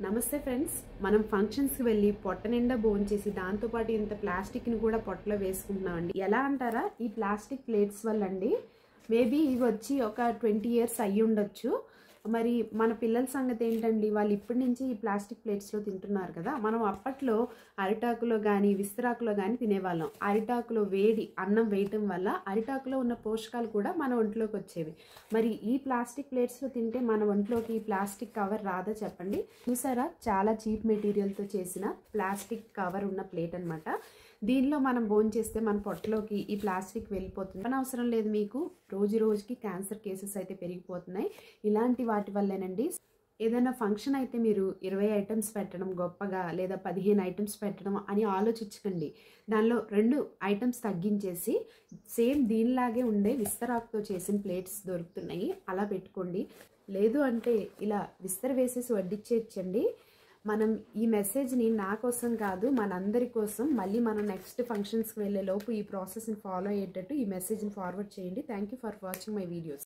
నమస్తే ఫ్రెండ్స్, మనం ఫంక్షన్స్కి వెళ్ళి పొట్ట నిండా భోంచేసి దాంతోపాటు ఇంత ప్లాస్టిక్ని కూడా పొట్టలో వేసుకుంటున్నామండి. ఎలా అంటారా? ఈ ప్లాస్టిక్ ప్లేట్స్ వల్ల అండి మేబీ ఇవి వచ్చి ఒక 20 years అయ్యి ఉండొచ్చు. మరి మన పిల్లల సంగతి ఏంటండి, వాళ్ళు ఇప్పటి నుంచి ఈ ప్లాస్టిక్ ప్లేట్స్లో తింటున్నారు కదా. మనం అప్పట్లో అరిటాకులో కానీ విస్తరాకులో కానీ తినేవాళ్ళం. అరిటాకులో వేడి అన్నం వేయటం వల్ల అరిటాకులో ఉన్న పోషకాలు కూడా మన ఒంట్లోకి వచ్చేవి. మరి ఈ ప్లాస్టిక్ ప్లేట్స్లో తింటే మన ఒంట్లోకి ఈ ప్లాస్టిక్ కవర్ రాదా చెప్పండి. చూసారా, చాలా చీప్ మెటీరియల్తో చేసిన ప్లాస్టిక్ కవర్ ఉన్న ప్లేట్ అనమాట. దీనిలో మనం భోంచేస్తే మన పొట్టలోకి ఈ ప్లాస్టిక్ వెళ్ళిపోతుంది. అవసరం లేదు మీకు. రోజు రోజుకి క్యాన్సర్ కేసెస్ అయితే పెరిగిపోతున్నాయి ఇలాంటి వాటి వల్లేనండి. ఏదైనా ఫంక్షన్ అయితే మీరు 20 items పెట్టడం గొప్పగా, లేదా 15 items పెట్టడం అని ఆలోచించకండి. దానిలో 2 items తగ్గించేసి సేమ్ దీనిలాగే ఉండే విస్తరాకుతో చేసిన ప్లేట్స్ దొరుకుతున్నాయి, అలా పెట్టుకోండి. లేదు అంటే ఇలా విస్తర వేసేసి వడ్డించేయచ్చండి. మనం ఈ మెసేజ్ని నా కోసం కాదు, మనందరి కోసం, మళ్ళీ మనం నెక్స్ట్ ఫంక్షన్స్కి వెళ్ళే లోపు ఈ ప్రాసెస్ని ఫాలో అయ్యేటట్టు ఈ మెసేజ్ని ఫార్వర్డ్ చేయండి. Thank you for watching my videos.